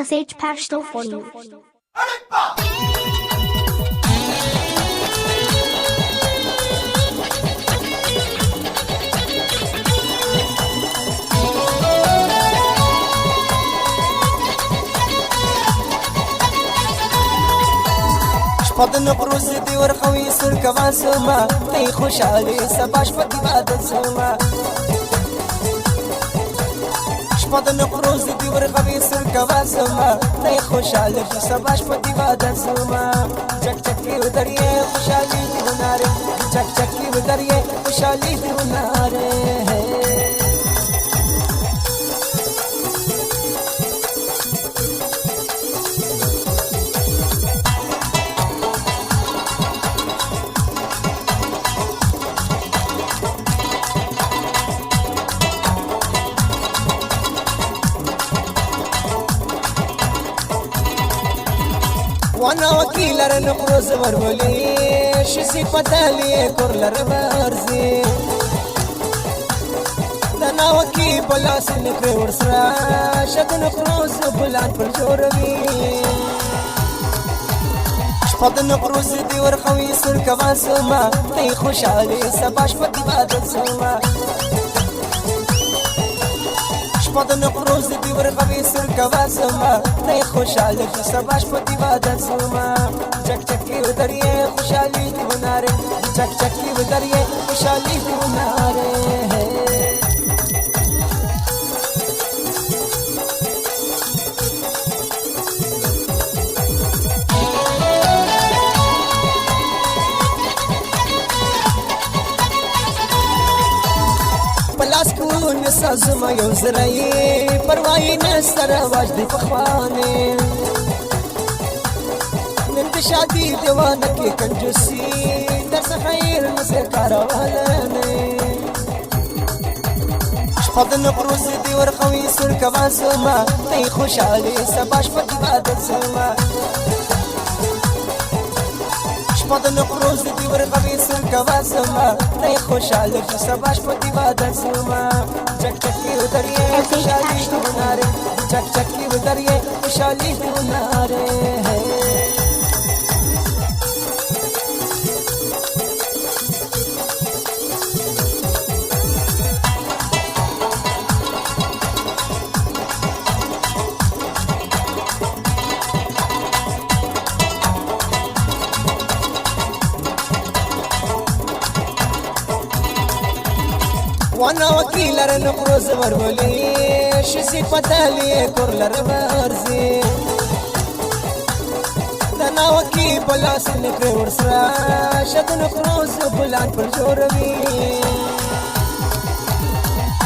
SH Pashto for you. شپدن پروز دی ورخوی سر کوا سما تی خوشحالی سباش پا عبادت سما شپدن پروز دی ورخوی سر کوا سما تی خوشحالی سباش پا عبادت سما چک چکی و دریه خوشحالی دی وناره چک چکی و دریه خوشحالی دی وناره وانا وكيل نقروز ورولي شسي فتالي كورلر برزي دانا وكي بلاس نكري ورسرا شد نقروز بلان بالجوربي شفض نقروز دي ورخوي سر كمان سما تي خوش علي سباش فتي بادت سما شپد نقروز دی ورخوی سر کوا سما تی خوشحالی دی سباش پا عبادت سما چک چکی و دریه خوشحالی دی وناره چک چکی و دریه خوشحالی دی وناره پلاس کون سازما یو زرعی پروائی نستر آواز دی پخوانے نند شادی دیوانہ کی کنجوسی درس خیر نسر کاروالانے شپد نقروز دی ورخوی سر کوا سما تی خوشحالی سباش پا عبادت سما شپد نقروز دی ورخوی سر کوا سما تی خوشحالی سباش پا عبادت سما چک چکی و دریه خوشحالی دی وناره چک چکی و دریه خوشحالی دی وناره وانا وكيل نقروز ورولي شسي فتالي كورلر برزي دانا وكي بلاس نكري ورسرا شد نقروز بلان بالجوربي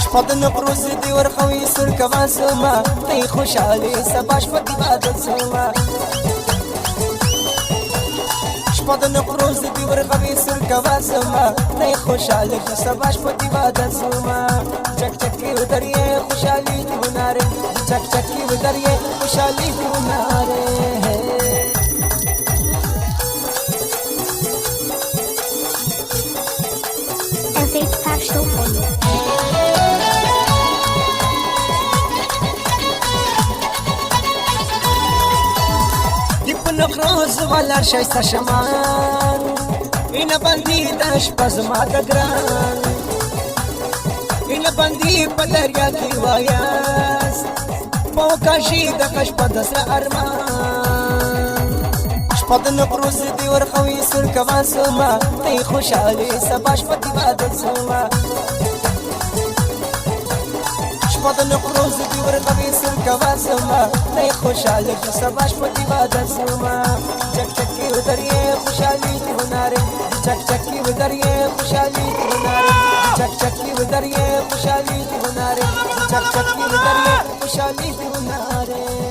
شفض نقروز دي ورخوي سر كوا سما تي خوشحالي سباش پا عبادت سما شپد نقروز دی ورخوی سر کوا سما تی خوشحالی سباش پا عبادت سما چک چکی و دریه خوشحالی دی وناره چک چکی و دریه خوشحالی دی وناره SH Pashto for you. نقروز والا شایسته شمان اینا بندی دش پزما دگران اینا بندی پا دریا کی وایست موکاشی دقش پا دست ارمان شپد نقروز دی ورخوی سر کوا سما تی خوشحالی سباش پا عبادت سما شپد نقروز دی ورخوی سر کوا سما تی خوشحالی سباش پا عبادت سما چک چکی و دریه خوشحالی دی وناره چک چکی و دریه خوشحالی دی وناره چک چکی و دریه خوشحالی دی وناره چک چکی و دریه خوشحالی دی وناره